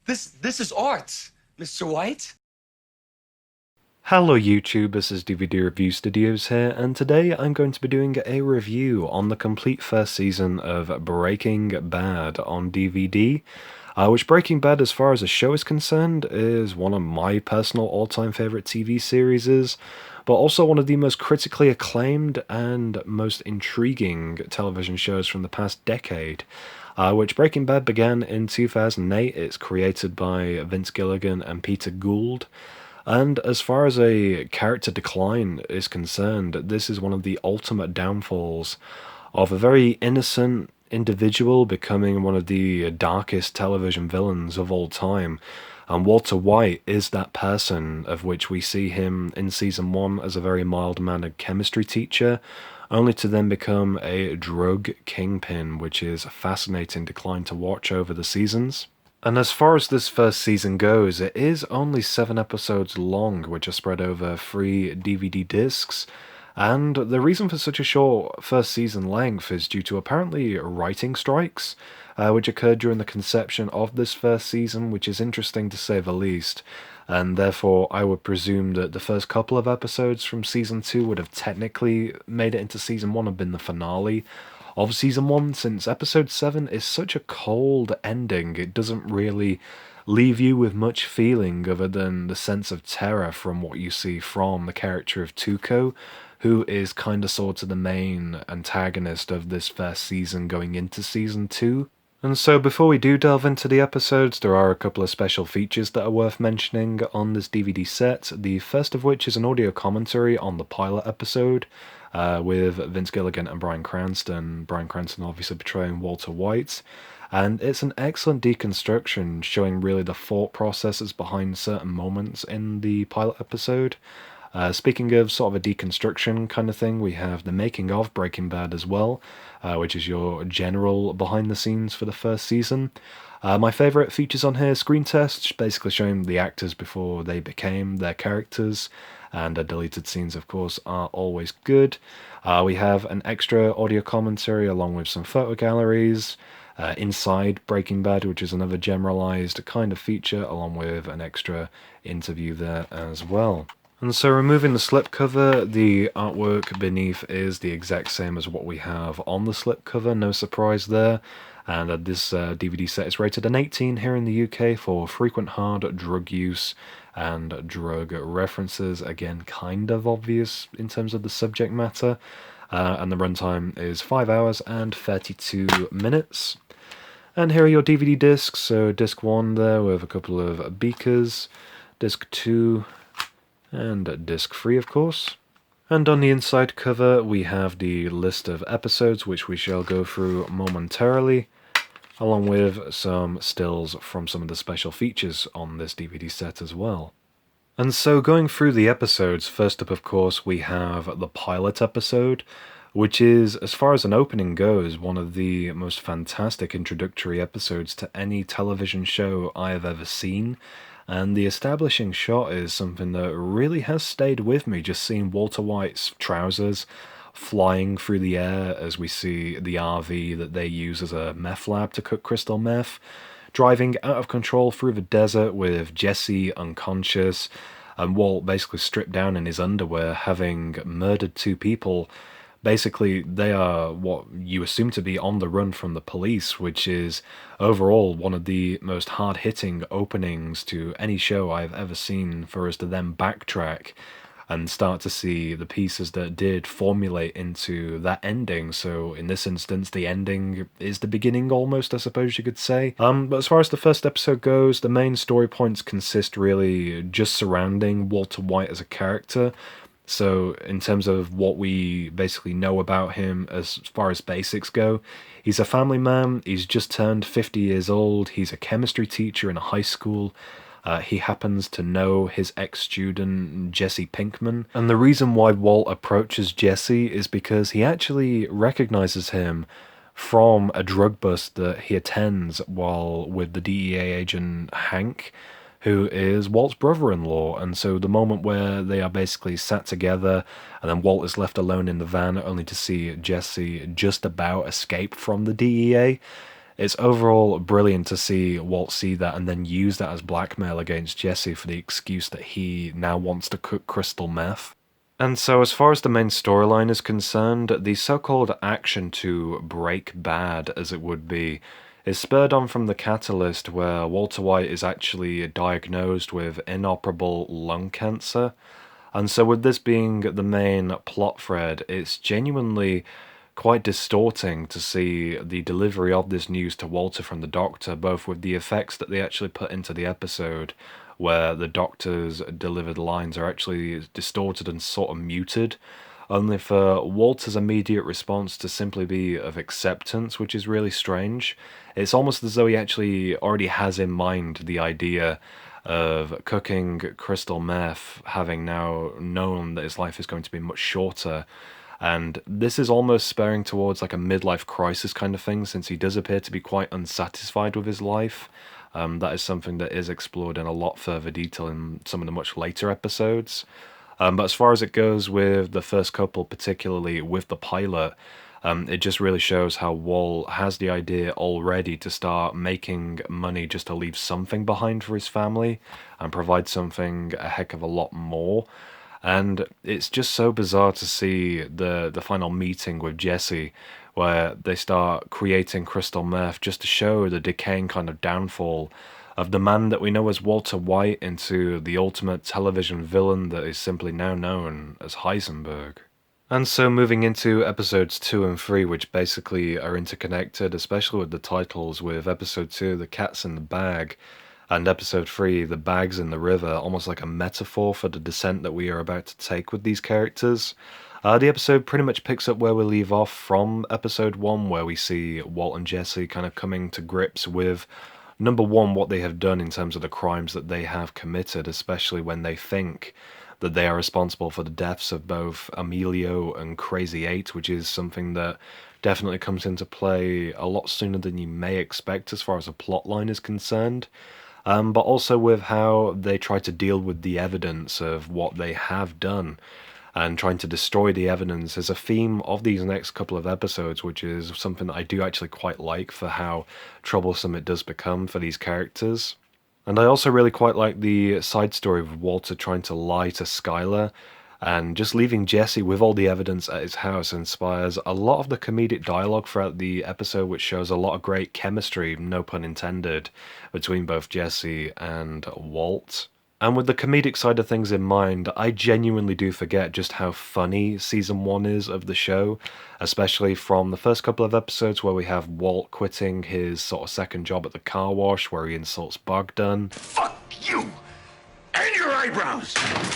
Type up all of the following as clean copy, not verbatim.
This is art, Mr. White. Hello YouTube, this is DVD Review Studios here, and today I'm going to be doing a review on the complete first season of Breaking Bad on DVD, which Breaking Bad, as far as a show is concerned, is one of my personal all-time favorite TV series, but also one of the most critically acclaimed and most intriguing television shows from the past decade. Which Breaking Bad began in 2008. It's created by Vince Gilligan and Peter Gould. And as far as a character decline is concerned, this is one of the ultimate downfalls of a very innocent individual becoming one of the darkest television villains of all time. And Walter White is that person, of which we see him in season 1 as a very mild-mannered chemistry teacher, only to then become a drug kingpin, which is a fascinating decline to watch over the seasons. And as far as this first season goes, it is only 7 episodes long, which are spread over 3 DVD discs. And the reason for such a short first season length is due to apparently writing strikes, which occurred during the conception of this first season, which is interesting to say the least. And therefore, I would presume that the first couple of episodes from season 2 would have technically made it into season 1 and been the finale of season 1, since episode 7 is such a cold ending. It doesn't really leave you with much feeling other than the sense of terror from what you see from the character of Tuco, who is kinda sort of the main antagonist of this first season going into season 2. And so before we do delve into the episodes, there are a couple of special features that are worth mentioning on this DVD set, the first of which is an audio commentary on the pilot episode, with Vince Gilligan and Bryan Cranston. Bryan Cranston obviously portraying Walter White. And it's an excellent deconstruction showing really the thought processes behind certain moments in the pilot episode. Speaking of sort of a deconstruction kind of thing, we have the making of Breaking Bad as well, which is your general behind the scenes for the first season. My favourite features on here, screen tests, basically showing the actors before they became their characters, and deleted scenes, of course, are always good. We have an extra audio commentary along with some photo galleries, inside Breaking Bad, which is another generalized kind of feature, along with an extra interview there as well. And so removing the slipcover, the artwork beneath is the exact same as what we have on the slipcover, no surprise there. And this DVD set is rated an 18 here in the UK for frequent hard drug use and drug references. Again, kind of obvious in terms of the subject matter. And the runtime is 5 hours and 32 minutes. And here are your DVD discs. So disc 1 there with a couple of beakers, disc 2, and disc 3, of course. And on the inside cover, we have the list of episodes, which we shall go through momentarily, along with some stills from some of the special features on this DVD set as well. And so going through the episodes, first up, of course, we have the pilot episode, which is, as far as an opening goes, one of the most fantastic introductory episodes to any television show I have ever seen. And the establishing shot is something that really has stayed with me, just seeing Walter White's trousers flying through the air as we see the RV that they use as a meth lab to cook crystal meth, driving out of control through the desert with Jesse unconscious, and Walt basically stripped down in his underwear, having murdered 2 people. Basically, they are what you assume to be on the run from the police, which is overall one of the most hard-hitting openings to any show I've ever seen, for us to then backtrack and start to see the pieces that did formulate into that ending. So in this instance, the ending is the beginning almost, I suppose you could say. But as far as the first episode goes, the main story points consist really just surrounding Walter White as a character. So in terms of what we basically know about him as far as basics go, he's a family man, he's just turned 50 years old, he's a chemistry teacher in a high school. He happens to know his ex-student, Jesse Pinkman. And the reason why Walt approaches Jesse is because he actually recognizes him from a drug bust that he attends while with the DEA agent Hank, who is Walt's brother-in-law. And so the moment where they are basically sat together and then Walt is left alone in the van only to see Jesse just about escape from the DEA, It's overall brilliant to see Walt see that and then use that as blackmail against Jesse for the excuse that he now wants to cook crystal meth. And so, as far as the main storyline is concerned, the so-called action to break bad, as it would be, is spurred on from the catalyst where Walter White is actually diagnosed with inoperable lung cancer. And so, with this being the main plot thread, it's genuinely quite distorting to see the delivery of this news to Walter from the Doctor, both with the effects that they actually put into the episode, where the Doctor's delivered lines are actually distorted and sort of muted, only for Walter's immediate response to simply be of acceptance, which is really strange. It's almost as though he actually already has in mind the idea of cooking crystal meth, having now known that his life is going to be much shorter. And this is almost spurring towards like a midlife crisis kind of thing, since he does appear to be quite unsatisfied with his life. That is something that is explored in a lot further detail in some of the much later episodes. But as far as it goes with the first couple, particularly with the pilot, it just really shows how Walt has the idea already to start making money just to leave something behind for his family and provide something a heck of a lot more. And it's just so bizarre to see the final meeting with Jesse, where they start creating crystal meth just to show the decaying kind of downfall of the man that we know as Walter White into the ultimate television villain that is simply now known as Heisenberg. And so moving into episodes 2 and 3, which basically are interconnected, especially with the titles, with episode 2, The Cat's in the Bag, and episode 3, The Bags in the River, almost like a metaphor for the descent that we are about to take with these characters. The episode pretty much picks up where we leave off from episode 1, where we see Walt and Jesse kind of coming to grips with, number one, what they have done in terms of the crimes that they have committed, especially when they think that they are responsible for the deaths of both Emilio and Crazy 8, which is something that definitely comes into play a lot sooner than you may expect as far as a plot line is concerned. But also with how they try to deal with the evidence of what they have done and trying to destroy the evidence is a theme of these next couple of episodes, which is something that I do actually quite like for how troublesome it does become for these characters. And I also really quite like the side story of Walter trying to lie to Skylar, and just leaving Jesse with all the evidence at his house inspires a lot of the comedic dialogue throughout the episode, which shows a lot of great chemistry, no pun intended, between both Jesse and Walt. And with the comedic side of things in mind, I genuinely do forget just how funny season 1 is of the show, especially from the first couple of episodes where we have Walt quitting his sort of second job at the car wash where he insults Bogdan. Fuck you! And your eyebrows!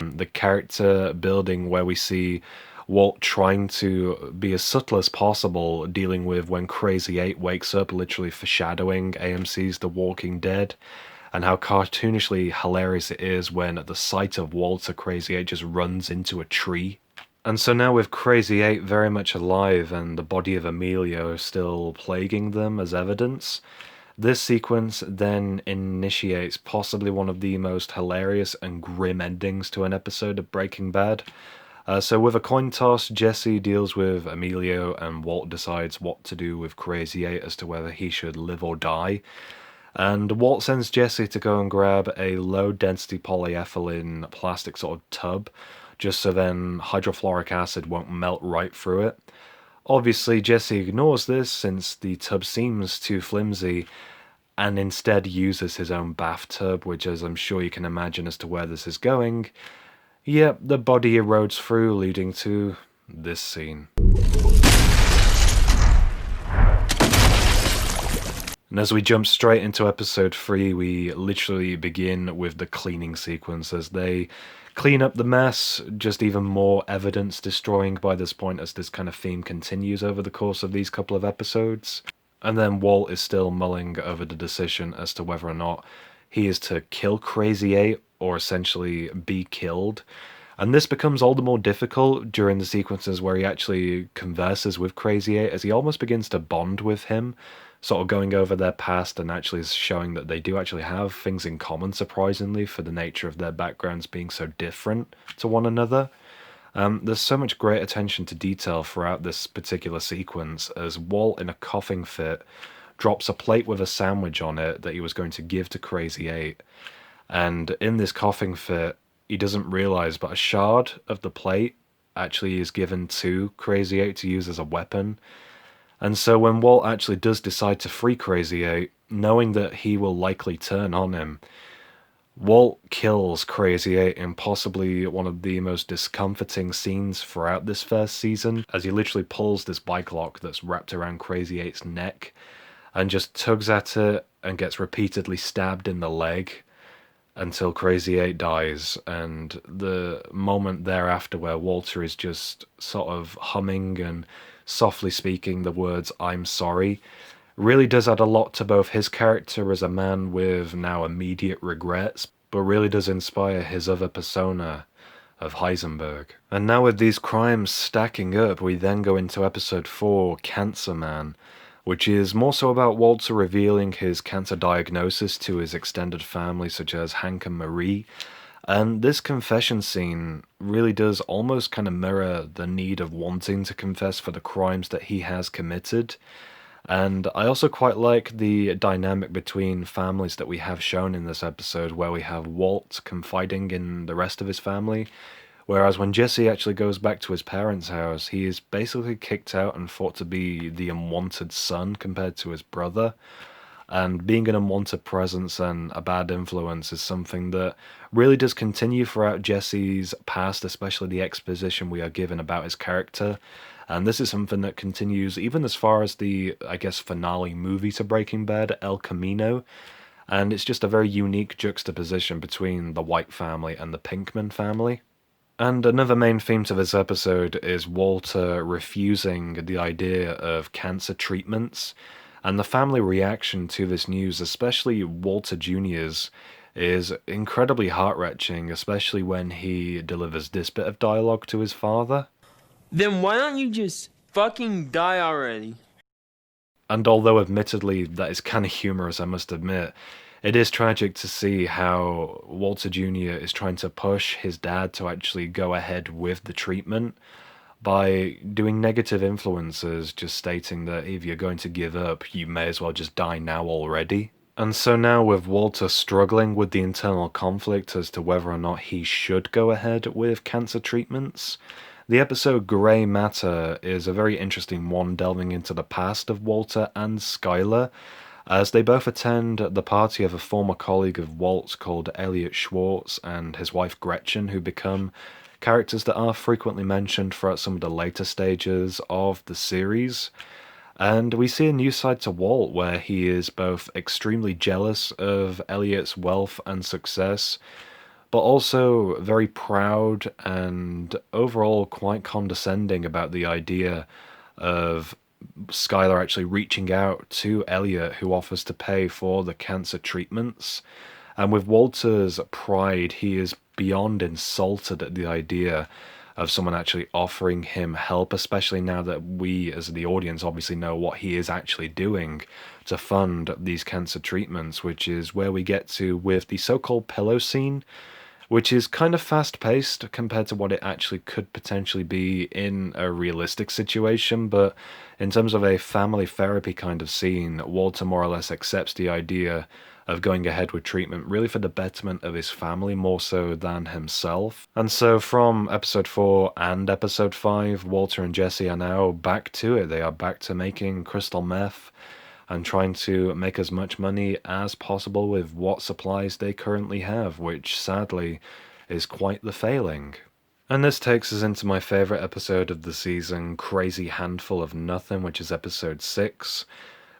The character building where we see Walt trying to be as subtle as possible, dealing with when Crazy 8 wakes up, literally foreshadowing AMC's The Walking Dead, and how cartoonishly hilarious it is when at the sight of Walter, Crazy 8 just runs into a tree. And so now with Crazy 8 very much alive and the body of Emilio still plaguing them as evidence, this sequence then initiates possibly one of the most hilarious and grim endings to an episode of Breaking Bad. So with a coin toss, Jesse deals with Emilio and Walt decides what to do with Crazy 8 as to whether he should live or die. And Walt sends Jesse to go and grab a low-density polyethylene plastic sort of tub, just so then hydrofluoric acid won't melt right through it. Obviously, Jesse ignores this since the tub seems too flimsy, and instead uses his own bathtub, which, as I'm sure you can imagine as to where this is going, yep, the body erodes through, leading to this scene. And as we jump straight into episode 3, we literally begin with the cleaning sequence as they clean up the mess, just even more evidence destroying by this point as this kind of theme continues over the course of these couple of episodes. And then Walt is still mulling over the decision as to whether or not he is to kill Crazy 8 or essentially be killed. And this becomes all the more difficult during the sequences where he actually converses with Crazy 8 as he almost begins to bond with him, sort of going over their past and actually showing that they do actually have things in common, surprisingly, for the nature of their backgrounds being so different to one another. There's so much great attention to detail throughout this particular sequence as Walt, in a coughing fit, drops a plate with a sandwich on it that he was going to give to Crazy 8. And in this coughing fit, he doesn't realize, but a shard of the plate actually is given to Crazy 8 to use as a weapon. And so when Walt actually does decide to free Crazy 8, knowing that he will likely turn on him, Walt kills Crazy 8 in possibly one of the most discomforting scenes throughout this first season, as he literally pulls this bike lock that's wrapped around Crazy 8's neck and just tugs at it and gets repeatedly stabbed in the leg until Crazy 8 dies. And the moment thereafter where Walter is just sort of humming and softly speaking the words "I'm sorry" really does add a lot to both his character as a man with now immediate regrets, but really does inspire his other persona of Heisenberg. And now with these crimes stacking up, we then go into episode 4, Cancer Man, which is more so about Walter revealing his cancer diagnosis to his extended family such as Hank and Marie. And this confession scene really does almost kind of mirror the need of wanting to confess for the crimes that he has committed. And I also quite like the dynamic between families that we have shown in this episode, where we have Walt confiding in the rest of his family, whereas when Jesse actually goes back to his parents' house, he is basically kicked out and thought to be the unwanted son compared to his brother. And being an unwanted presence and a bad influence is something that really does continue throughout Jesse's past, especially the exposition we are given about his character. And this is something that continues even as far as the, I guess, finale movie to Breaking Bad, El Camino. And it's just a very unique juxtaposition between the White family and the Pinkman family. And another main theme to this episode is Walter refusing the idea of cancer treatments. And the family reaction to this news, especially Walter Jr.'s, is incredibly heart-wrenching, especially when he delivers this bit of dialogue to his father. Then why don't you just fucking die already? And although admittedly that is kind of humorous, I must admit, it is tragic to see how Walter Jr. is trying to push his dad to actually go ahead with the treatment by doing negative influences, just stating that if you're going to give up, you may as well just die now already. And so now with Walter struggling with the internal conflict as to whether or not he should go ahead with cancer treatments, the episode Grey Matter is a very interesting one, delving into the past of Walter and Skylar, as they both attend the party of a former colleague of Walt's called Elliot Schwartz and his wife Gretchen, who become characters that are frequently mentioned throughout some of the later stages of the series. And we see a new side to Walt, where he is both extremely jealous of Elliot's wealth and success, but also very proud and overall quite condescending about the idea of Skylar actually reaching out to Elliot, who offers to pay for the cancer treatments. And with Walter's pride, he is beyond insulted at the idea of someone actually offering him help, especially now that we as the audience obviously know what he is actually doing to fund these cancer treatments, which is where we get to with the so-called pillow scene, which is kind of fast-paced compared to what it actually could potentially be in a realistic situation. But in terms of a family therapy kind of scene, Walter more or less accepts the idea of going ahead with treatment really for the betterment of his family more so than himself. And so from episode 4 and episode 5, Walter and Jesse are now back to it. They are back to making crystal meth and trying to make as much money as possible with what supplies they currently have, which sadly is quite the failing. And this takes us into my favourite episode of the season, Crazy Handful of Nothin, which is episode 6,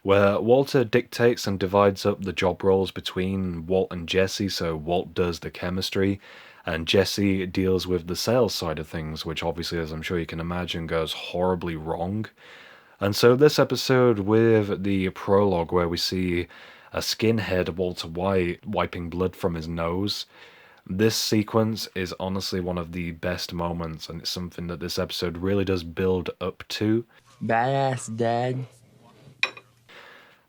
where Walter dictates and divides up the job roles between Walt and Jesse, so Walt does the chemistry, and Jesse deals with the sales side of things, which obviously, as I'm sure you can imagine, goes horribly wrong. And so this episode with the prologue where we see a skinhead Walter White wiping blood from his nose, this sequence is honestly one of the best moments, and it's something that this episode really does build up to. Badass, Dad.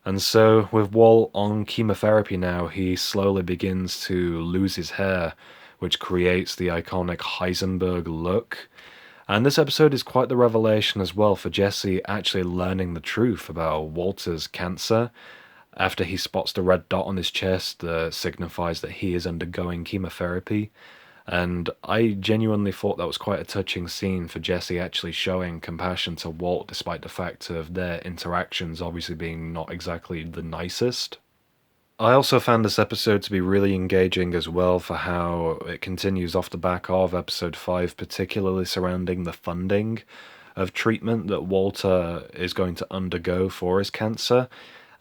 And so with Walt on chemotherapy now, he slowly begins to lose his hair, which creates the iconic Heisenberg look. And this episode is quite the revelation as well for Jesse actually learning the truth about Walter's cancer. After he spots the red dot on his chest that signifies that he is undergoing chemotherapy. And I genuinely thought that was quite a touching scene for Jesse actually showing compassion to Walt despite the fact of their interactions obviously being not exactly the nicest. I also found this episode to be really engaging as well for how it continues off the back of episode 5, particularly surrounding the funding of treatment that Walter is going to undergo for his cancer,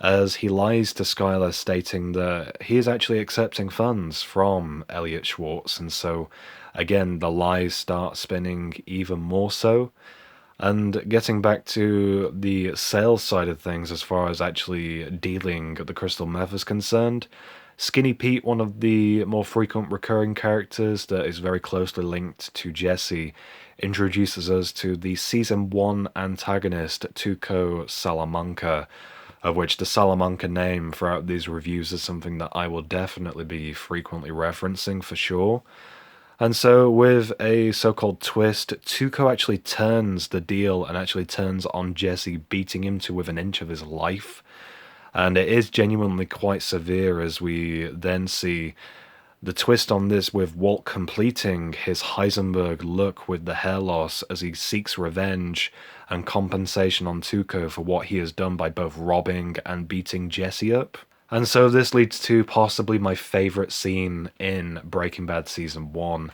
as he lies to Skylar stating that he is actually accepting funds from Elliot Schwartz, and so again the lies start spinning even more so. And getting back to the sales side of things, as far as actually dealing the crystal meth is concerned, Skinny Pete, one of the more frequent recurring characters that is very closely linked to Jesse, introduces us to the Season 1 antagonist, Tuco Salamanca, of which the Salamanca name throughout these reviews is something that I will definitely be frequently referencing for sure. And so, with a so-called twist, Tuco actually turns the deal and actually turns on Jesse, beating him to within an inch of his life. And it is genuinely quite severe, as we then see the twist on this with Walt completing his Heisenberg look with the hair loss as he seeks revenge and compensation on Tuco for what he has done by both robbing and beating Jesse up. And so this leads to possibly my favourite scene in Breaking Bad Season 1,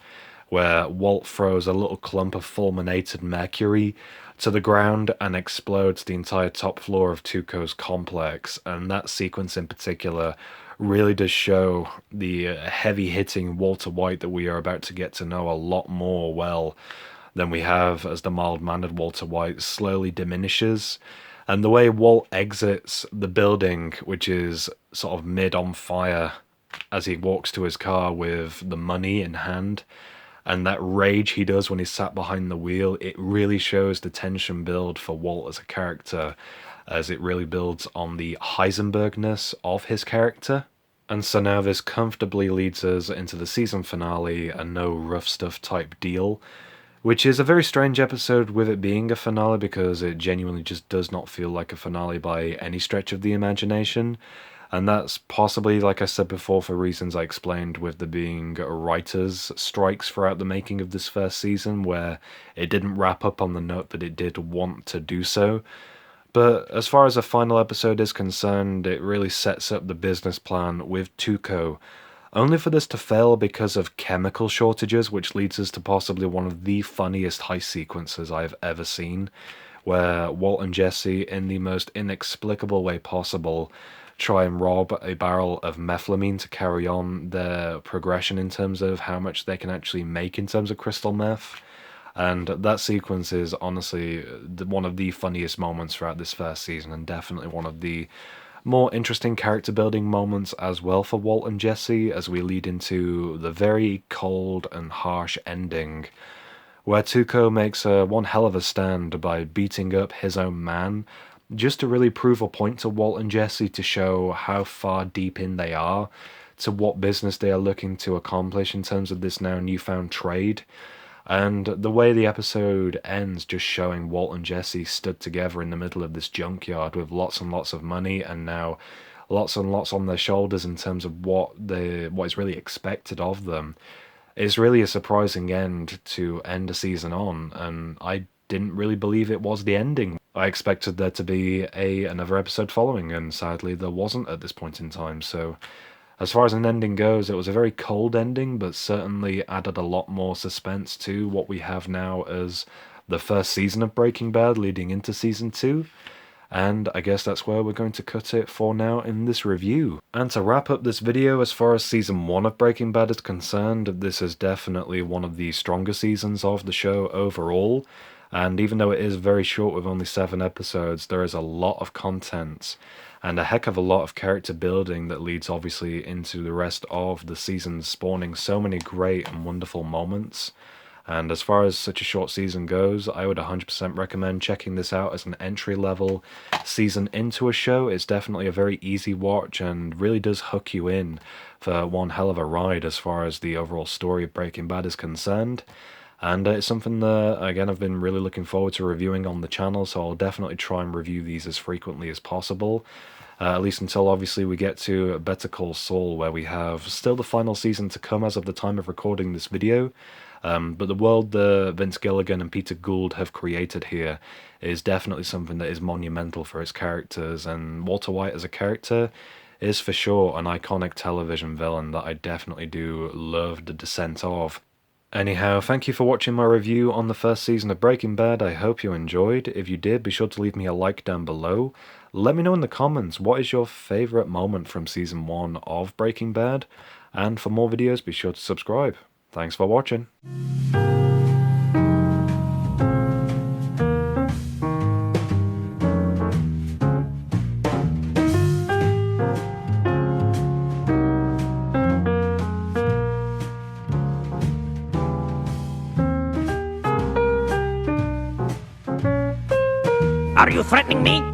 where Walt throws a little clump of fulminated mercury to the ground and explodes the entire top floor of Tuco's complex. And that sequence in particular really does show the heavy-hitting Walter White that we are about to get to know a lot more well than we have as the mild-mannered Walter White slowly diminishes. And the way Walt exits the building, which is sort of mid on fire, as he walks to his car with the money in hand, and that rage he does when he's sat behind the wheel, it really shows the tension build for Walt as a character, as it really builds on the Heisenbergness of his character. And so now this comfortably leads us into the season finale, a no rough stuff type deal, which is a very strange episode with it being a finale, because it genuinely just does not feel like a finale by any stretch of the imagination. And that's possibly, like I said before, for reasons I explained with there being writers' strikes throughout the making of this first season, where it didn't wrap up on the note that it did want to do so. But as far as the final episode is concerned, it really sets up the business plan with Tuco, only for this to fail because of chemical shortages, which leads us to possibly one of the funniest heist sequences I've ever seen, where Walt and Jesse, in the most inexplicable way possible, try and rob a barrel of methylamine to carry on their progression in terms of how much they can actually make in terms of crystal meth. And that sequence is honestly one of the funniest moments throughout this first season, and definitely one of the more interesting character building moments as well for Walt and Jesse, as we lead into the very cold and harsh ending, where Tuco makes one hell of a stand by beating up his own man, just to really prove a point to Walt and Jesse to show how far deep in they are to what business they are looking to accomplish in terms of this now newfound trade. And the way the episode ends, just showing Walt and Jesse stood together in the middle of this junkyard with lots and lots of money, and now lots and lots on their shoulders in terms of what is really expected of them, is really a surprising end to end a season on. And I didn't really believe it was the ending. I expected there to be another episode following, and sadly there wasn't at this point in time. So as far as an ending goes, it was a very cold ending, but certainly added a lot more suspense to what we have now as the first season of Breaking Bad leading into season 2. And I guess that's where we're going to cut it for now in this review. And to wrap up this video, as far as season 1 of Breaking Bad is concerned, this is definitely one of the stronger seasons of the show overall. And even though it is very short with only 7 episodes, there is a lot of content and a heck of a lot of character building that leads obviously into the rest of the season, spawning so many great and wonderful moments. And as far as such a short season goes, I would 100% recommend checking this out as an entry-level season into a show. It's definitely a very easy watch and really does hook you in for one hell of a ride as far as the overall story of Breaking Bad is concerned. And it's something that, again, I've been really looking forward to reviewing on the channel, so I'll definitely try and review these as frequently as possible. At least until, obviously, we get to Better Call Saul, where we have still the final season to come as of the time of recording this video. But the world that Vince Gilligan and Peter Gould have created here is definitely something that is monumental for its characters, and Walter White as a character is for sure an iconic television villain that I definitely do love the descent of. Anyhow, thank you for watching my review on the first season of Breaking Bad. I hope you enjoyed. If you did, be sure to leave me a like down below. Let me know in the comments what is your favourite moment from season 1 of Breaking Bad. And for more videos, be sure to subscribe. Thanks for watching. Are you threatening me?